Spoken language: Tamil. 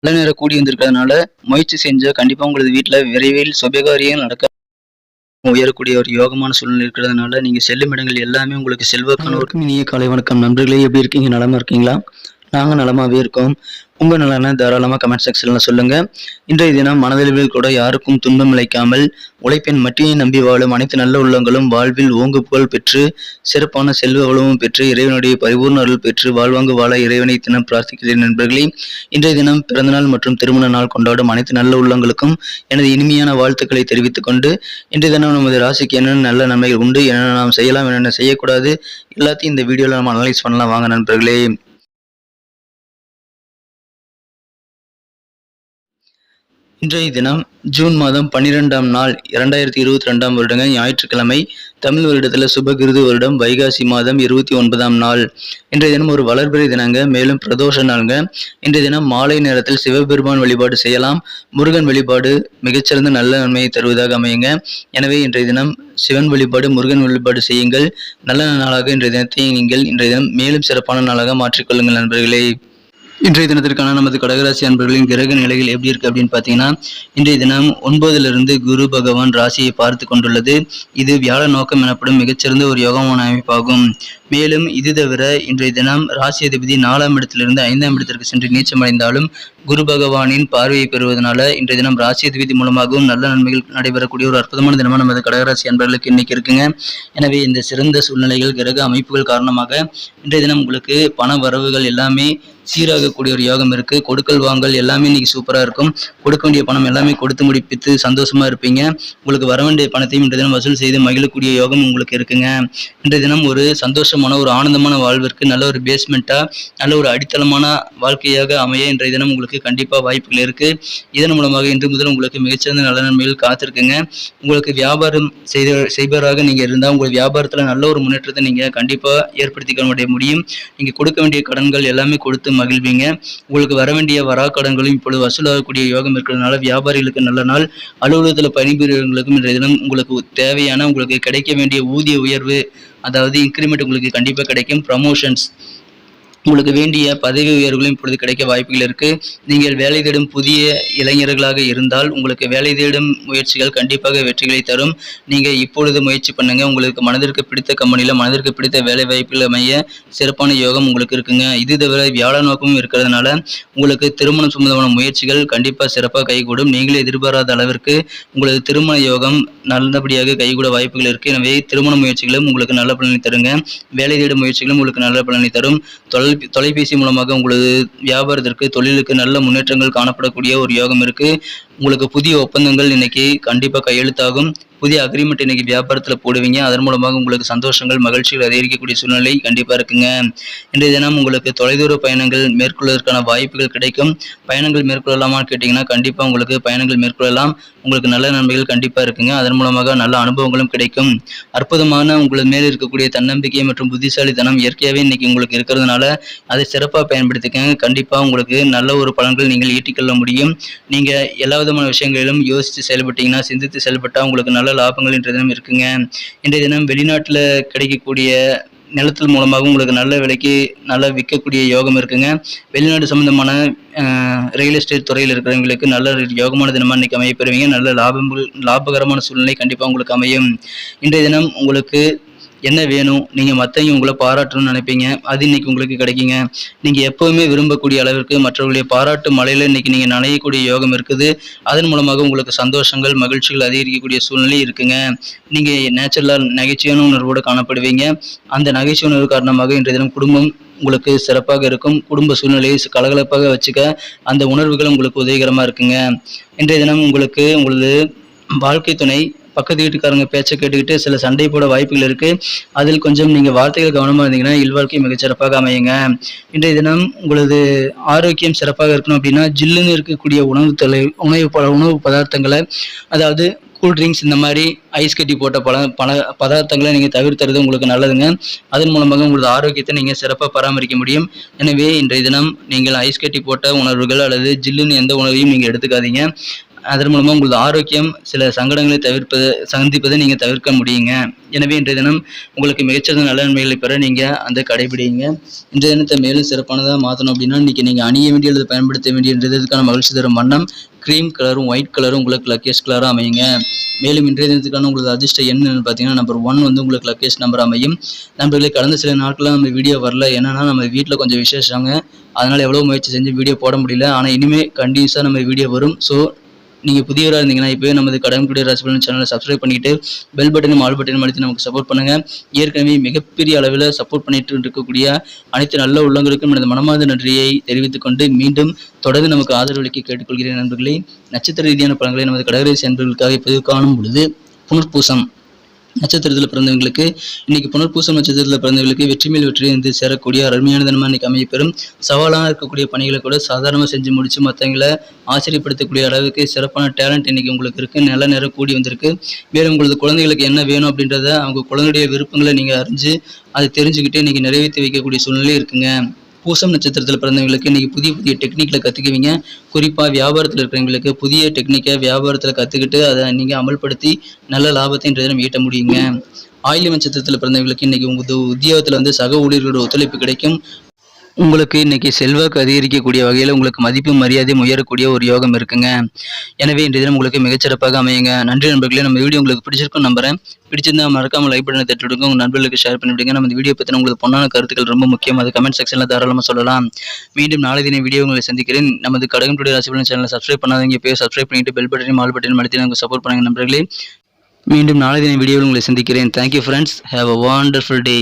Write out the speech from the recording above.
நல்ல நேரம் கூடி வந்திருக்கிறதுனால முயற்சி செஞ்சா கண்டிப்பா உங்களது வீட்ல விரைவில் சுபகாரியம் நடக்க உயரக்கூடிய ஒரு யோகமான சூழ்நிலை இருக்கிறதுனால நீங்க செல்லும் இடங்கள் எல்லாமே உங்களுக்கு செல்வாக்கான ஒரு இனிய காலை வணக்கம் நண்பர்களே. எப்படி இருக்கீங்க? நலமா இருக்கீங்களா? நாங்க நலமாவே இருக்கோம். உங்க நலனை தாராளமா கமெண்ட் செக்ஷன்ல சொல்லுங்க. இன்றைய தினம் மனதளவில் கூட யாருக்கும் துன்பம் இழைக்காமல் உழைப்பின் மட்டியை நம்பி வாழும் அனைத்து நல்ல உள்ளங்களும் வாழ்வில் ஓங்கு புகழ் பெற்று சிறப்பான செல்வ வளமும் பெற்று இறைவனுடைய பரிபூர்ண அருள் பெற்று வாழ்வாங்கு வாழ இறைவனை தினம் பிரார்த்திக்கிறேன் நண்பர்களே. இன்றைய தினம் பிறந்தநாள் மற்றும் திருமண நாள் கொண்டாடும் அனைத்து நல்ல உள்ளங்களுக்கும் எனது இனிமையான வாழ்த்துக்களை தெரிவித்துக் கொண்டு இன்றைய தினம் நமது ராசிக்கு என்னென்ன நல்ல நன்மைகள் உண்டு, என்னென்ன நாம் செய்யலாம், என்னென்ன செய்யக்கூடாது, எல்லாத்தையும் இந்த வீடியோல நம்ம அனலைஸ் பண்ணலாம். வாங்க நண்பர்களே. இன்றைய தினம் ஜூன் மாதம் 12ஆம் நாள் 2022ஆம் வருடங்க ஞாயிற்றுக்கிழமை. தமிழ் வருடத்தில் சுபகிருது வருடம் வைகாசி மாதம் 29ஆம் நாள். இன்றைய தினம் ஒரு வளர்பிறை தினங்க, மேலும் பிரதோஷ நாளுங்க. இன்றைய தினம் மாலை நேரத்தில் சிவபெருமான் வழிபாடு செய்யலாம். முருகன் வழிபாடு மிகச்சிறந்த நல்ல நன்மையை தருவதாக அமையுங்க. எனவே இன்றைய தினம் சிவன் வழிபாடு, முருகன் வழிபாடு செய்யுங்கள். நல்ல நாளாக இன்றைய தினத்தை நீங்கள் இன்றைய தினம் மேலும் சிறப்பான நாளாக மாற்றிக்கொள்ளுங்கள் நண்பர்களே. இன்றைய தினத்திற்கான நமது கடகராசி அன்பர்களின் கிரக நிலைகள் எப்படி இருக்கு அப்படின்னு பார்த்தீங்கன்னா, இன்றைய தினம் 9லிருந்து குரு பகவான் ராசியை பார்த்து கொண்டுள்ளது. இது வியாழ நோக்கம் எனப்படும் மிகச்சிறந்த ஒரு யோகமான அமைப்பாகும். மேலும் இது தவிர இன்றைய தினம் ராசி அதிபதி 4ஆம் இடத்திலிருந்து 5ஆம் இடத்திற்கு சென்று நீச்சமடைந்தாலும் குரு பகவானின் பார்வையை பெறுவதனால இன்றைய தினம் ராசி அதிபதி மூலமாகவும் நல்ல நன்மைகள் நடைபெறக்கூடிய ஒரு அற்புதமான தினமாக நமது கடகராசி அன்பர்களுக்கு இன்னைக்கு இருக்குங்க. எனவே இந்த சிறந்த சூழ்நிலைகள், கிரக அமைப்புகள் காரணமாக இன்றைய தினம் உங்களுக்கு பண வரவுகள் எல்லாமே சீராகக்கூடிய ஒரு யோகம் இருக்கு. கொடுக்கல் வாங்கல் எல்லாமே இன்னைக்கு சூப்பரா இருக்கும். கொடுக்க வேண்டிய பணம் எல்லாமே கொடுத்து முடிப்பித்து சந்தோஷமா இருப்பீங்க. உங்களுக்கு வர வேண்டிய பணத்தையும் இன்றைய தினம் வசூல் செய்து மகிழக்கூடிய யோகம் உங்களுக்கு இருக்குங்க. இன்றைய தினம் ஒரு சந்தோஷமான ஒரு ஆனந்தமான வாழ்விற்கு நல்ல ஒரு பேஸ்மெண்டா, நல்ல ஒரு அடித்தளமான வாழ்க்கையாக அமைய இன்றைய தினம் உங்களுக்கு கண்டிப்பா வாய்ப்புகள் இருக்கு. இதன் மூலமாக இன்று முதல் உங்களுக்கு மிகச்சிறந்த நல்ல நன்மைகள் காத்திருக்குங்க. உங்களுக்கு வியாபாரம் செய்பவராக நீங்க இருந்தால் உங்கள் வியாபாரத்துல நல்ல ஒரு முன்னேற்றத்தை நீங்க கண்டிப்பா ஏற்படுத்திக்க முடியும். நீங்க கொடுக்க வேண்டிய கடன்கள் எல்லாமே கொடுத்து மகிழ்வீங்க. உங்களுக்கு வர வேண்டிய வராக்கடன்களும் இப்பொழுது வசூலாகக்கூடிய யோகம் இருக்கிறதுனால வியாபாரிகளுக்கு நல்ல நாள். அலுவலகத்தில் பணிபுரியவர்களுக்கும் இன்றைய தினம் உங்களுக்கு தேவையான, உங்களுக்கு கிடைக்க வேண்டிய ஊதிய உயர்வு, அதாவது இன்கிரிமெண்ட் உங்களுக்கு கண்டிப்பா கிடைக்கும். ப்ரமோஷன்ஸ், உங்களுக்கு வேண்டிய பதவி உயர்வுகளும் இப்பொழுது கிடைக்க வாய்ப்புகள் இருக்கு. நீங்கள் வேலை தேடும் புதிய இளைஞர்களாக இருந்தால் உங்களுக்கு வேலை தேடும் முயற்சிகள் கண்டிப்பாக வெற்றிகளை தரும். நீங்க இப்பொழுது முயற்சி பண்ணுங்க. உங்களுக்கு மனதிற்கு பிடித்த கம்பெனியில மனதிற்கு பிடித்த வேலை வாய்ப்புகள் அமைய சிறப்பான யோகம் உங்களுக்கு இருக்குங்க. இது தவிர வியாழ நோக்கமும் இருக்கிறதுனால உங்களுக்கு திருமணம் சம்பந்தமான முயற்சிகள் கண்டிப்பா சிறப்பாக கைகூடும். நீங்களே எதிர்பாராத அளவிற்கு உங்களது திருமண யோகம் நல்லபடியாக கைகூட வாய்ப்புகள் இருக்கு. எனவே திருமண முயற்சிகளும் உங்களுக்கு நல்ல பலனை தருங்க. வேலை தேடும் முயற்சிகளும் உங்களுக்கு நல்ல பலனை தரும். தொலைபேசி மூலமாக உங்களது வியாபாரத்திற்கு, தொழிலுக்கு நல்ல முன்னேற்றங்கள் காணப்படக்கூடிய ஒரு யோகம் இருக்கு. உங்களுக்கு புதிய ஒப்பந்தங்கள் இன்னைக்கு கண்டிப்பா கையெழுத்தாகும். புதிய அக்ரிமெண்ட் இன்னைக்கு வியாபாரத்துல போடுவீங்க. அதன் மூலமாக உங்களுக்கு சந்தோஷங்கள், மகிழ்ச்சிகள் அதிகரிக்கக்கூடிய சூழ்நிலை கண்டிப்பா இருக்குங்க. இன்றைய தினம் உங்களுக்கு தொலைதூர பயணங்கள் மேற்கொள்வதற்கான வாய்ப்புகள் கிடைக்கும். பயணங்கள் மேற்கொள்ளலாமான்னு கேட்டீங்கன்னா கண்டிப்பா உங்களுக்கு பயணங்கள் மேற்கொள்ளலாம். உங்களுக்கு நல்ல நன்மைகள் கண்டிப்பா இருக்குங்க. அதன் மூலமாக நல்ல அனுபவங்களும் கிடைக்கும். அற்புதமான உங்களது மேல் இருக்கக்கூடிய தன்னம்பிக்கை மற்றும் புத்திசாலித்தனம் இயற்கையாகவே இன்னைக்கு உங்களுக்கு இருக்கிறதுனால அதை சிறப்பாக பயன்படுத்திக்கங்க. கண்டிப்பா உங்களுக்கு நல்ல ஒரு பலன்கள் நீங்கள் ஈட்டிக்கொள்ள முடியும். நீங்க எல்லா விதமான விஷயங்களிலும் யோசித்து செயல்பட்டீங்கன்னா, சிந்தித்து செயல்பட்டா உங்களுக்கு நல்ல லாபங்கள் இன்றைய தினம் இருக்குங்க. இன்றைய தினம் வெளிநாட்டுல கிடைக்கக்கூடிய நிலத்தில் மூலமாக உங்களுக்கு நல்ல விலைக்கு நல்லா விற்கக்கூடிய யோகம் இருக்குங்க. வெளிநாடு சம்பந்தமான ரியல் எஸ்டேட் துறையில் இருக்கிறவங்களுக்கு நல்ல யோகமான தினமா இன்னைக்கு அமைய பெறுவீங்க. நல்ல லாபகரமான சூழ்நிலை கண்டிப்பா உங்களுக்கு அமையும். இன்றைய தினம் உங்களுக்கு என்ன வேணும், நீங்க மற்றவங்க உங்களை பாராட்டணும்னு நினைப்பீங்க, அது இன்னைக்கு உங்களுக்கு கிடைக்குங்க. நீங்க எப்பவுமே விரும்பக்கூடிய அளவிற்கு மற்றவர்களுடைய பாராட்டு மலையில இன்னைக்கு நீங்க நனையக்கூடிய யோகம் இருக்குது. அதன் மூலமாக உங்களுக்கு சந்தோஷங்கள், மகிழ்ச்சிகள் அதிகரிக்கக்கூடிய சூழ்நிலை இருக்குங்க. நீங்க நேச்சுரலா நகைச்சுவையான உணர்வோடு காணப்படுவீங்க. அந்த நகைச்சுவை உணர்வு காரணமாக இன்றைய தினம் குடும்பம் உங்களுக்கு சிறப்பாக இருக்கும். குடும்ப சூழ்நிலையை கலகலப்பாக வச்சுக்க அந்த உணர்வுகள் உங்களுக்கு உதவிகரமா இருக்குங்க. இன்றைய தினம் உங்களுக்கு உங்களது வாழ்க்கை துணை பக்கத்து வீட்டுக்காரங்க பேச்சை கேட்டுக்கிட்டு சில சண்டை போட வாய்ப்புகள் இருக்கு. அதில் கொஞ்சம் நீங்க வார்த்தைகள் கவனமா இருந்தீங்கன்னா இல்வாழ்க்கை மிகச்சிறப்பாக அமையுங்க. இன்றைய தினம் உங்களது ஆரோக்கியம் சிறப்பாக இருக்கணும் அப்படின்னா ஜில்லுன்னு இருக்கக்கூடிய உணவு பதார்த்தங்களை, அதாவது கூல்ட்ரிங்க்ஸ், இந்த மாதிரி ஐஸ் கட்டி போட்ட பல பதார்த்தங்களை நீங்கள் தவிர்த்துறது உங்களுக்கு நல்லதுங்க. அதன் மூலமாக உங்களது ஆரோக்கியத்தை நீங்கள் சிறப்பாக பராமரிக்க முடியும். எனவே இன்றைய தினம் நீங்கள் ஐஸ் கட்டி போட்ட உணர்வுகள் அல்லது ஜில்லுன்னு எந்த உணவையும் நீங்கள் எடுத்துக்காதீங்க. அதன் மூலமா உங்களது ஆரோக்கியம் சில சங்கடங்களை சந்திப்பதை நீங்க தவிர்க்க முடியுங்க. எனவே இன்றைய தினம் உங்களுக்கு மிகச்சிறந்த நல்ல நன்மைகளை பெற நீங்க அந்த கடைபிடிங்க. இன்றைய தினத்தை மேலும் சிறப்பானதா மாற்றணும் அப்படின்னா இன்னைக்கு நீங்க அணிய வேண்டிய அல்லது பயன்படுத்த வேண்டிய இன்றைய தினத்துக்கான மகிழ்ச்சி தரும் வண்ணம் கிரீம் கலரும் ஒயிட் கலரும் உங்களுக்கு லக்கேஜ் கலராக அமையுங்க. மேலும் இன்றைய தினத்துக்கான உங்களுக்கு அதிர்ஷ்ட எண் பார்த்தீங்கன்னா நம்பர் 1 வந்து உங்களுக்கு லக்கேஜ் நம்பர் அமையும். நண்பர்களே, கடந்த சில நாட்களாக நம்ம வீடியோ வரல. என்னன்னா நம்ம வீட்டில் கொஞ்சம் விசேஷங்க, அதனால எவ்வளோ முயற்சி செஞ்சு வீடியோ போட முடியல. ஆனால் இனிமேல் கண்டினியூஸாக நம்ம வீடியோ வரும். ஸோ நீங்கள் புதியவராக இருந்தீங்கன்னா இப்போயே நமது கடன்குடி ராசி பலன் சேனலை சப்ஸ்கிரைப் பண்ணிக்கிட்டு பெல் பட்டனும் ஆல் பட்டனும் அழுத்தி நமக்கு சப்போர்ட் பண்ணுங்கள். ஏற்கனவே மிகப்பெரிய அளவில் சப்போர்ட் பண்ணிட்டு இருக்கக்கூடிய அனைத்து நல்ல உள்ளங்களுக்கும் எனது மனமார்ந்த நன்றியை தெரிவித்துக் கொண்டு மீண்டும் தொடர்ந்து நமக்கு ஆதரவளிக்க கேட்டுக்கொள்கிறேன். நண்பர்களே, நட்சத்திர ரீதியான பலன்களை நமது கடகராசி நண்பர்களுக்காக இப்போது காணும் பொழுது புனர்பூசம் நட்சத்திரத்தில் பிறந்தவங்களுக்கு இன்னைக்கு புனர்பூசம் நட்சத்திரத்தில் பிறந்தவங்களுக்கு வெற்றி மேல் வெற்றி வந்து சேரக்கூடிய அருமையான தினமாக இன்னைக்கு அமையப்பெறும். சவாலாக இருக்கக்கூடிய பணிகளை கூட சாதாரணமாக செஞ்சு முடிச்சு மற்றவங்களை ஆச்சரியப்படுத்தக்கூடிய அளவுக்கு சிறப்பான டேலண்ட் இன்னைக்கு உங்களுக்கு இருக்கு. நல்ல நேரம் கூடி வந்திருக்கு. மேலும் உங்களது குழந்தைகளுக்கு என்ன வேணும் அப்படின்றத அவங்க குழந்தையுடைய விருப்பங்களை நீங்க அறிஞ்சு அதை தெரிஞ்சுக்கிட்டு இன்னைக்கு நிறைவேற்றி வைக்கக்கூடிய சூழ்நிலை இருக்குங்க. பூசம் நட்சத்திரத்தில் பிறந்தவங்களுக்கு இன்னைக்கு புதிய புதிய டெக்னிக்கில் கற்றுக்குவீங்க. குறிப்பாக வியாபாரத்தில் இருக்கிறவங்களுக்கு புதிய டெக்னிக்கை வியாபாரத்தில் கற்றுக்கிட்டு அதை நீங்கள் அமல்படுத்தி நல்ல லாபத்தை இன்றைய தினம் ஈட்ட முடியுங்க. ஆயில்யம் நட்சத்திரத்தில் பிறந்தவங்களுக்கு இன்னைக்கு உங்கள் உத்தியோகத்தில் வந்து சக ஊழியர்களோட ஒத்துழைப்பு கிடைக்கும். உங்களுக்கு இன்னைக்கு செல்வாக்கு அதிகரிக்கக்கூடிய வகையில் உங்களுக்கு மதிப்பு மரியாதையும் உயரக்கூடிய ஒரு யோகம் இருக்குங்க. எனவே இன்றைய தினம் உங்களுக்கு மிகச்சிறப்பாக அமையுங்க. நன்றி நண்பர்களே. நம்ம வீடியோ உங்களுக்கு பிடிச்சிருக்கும் நம்புறேன். பிடிச்சிருந்தா மறக்காம லைக் பட்டனை தட்டி விடுங்க. உங்க நண்பர்களுக்கு ஷேர் பண்ணிவிடுங்க. நம்ம இந்த வீடியோ பற்றின உங்களுக்கு பொண்ணான கருத்துக்கள் ரொம்ப முக்கியம். அது கமெண்ட் செக்ஷனில் தாராளமாக சொல்லலாம். மீண்டும் நாளை தின வீடியோ உங்களை சந்திக்கிறேன். நமது கடகம் டுடே ராசி பலன் சேனலை சப்ஸ்கிரைப் பண்ணாதீங்க. போய் சப்ஸ்கிரைப் பண்ணிட்டு பெல் பட்டனையும் ஆல் பட்டனையும் அழுத்தி நமக்கு சப்போர்ட் பண்ணுங்க நண்பர்களே. மீண்டும் நாளை தின வீடியோவில் உங்களை சந்திக்கிறேன். Thank you friends. Have a wonderful day.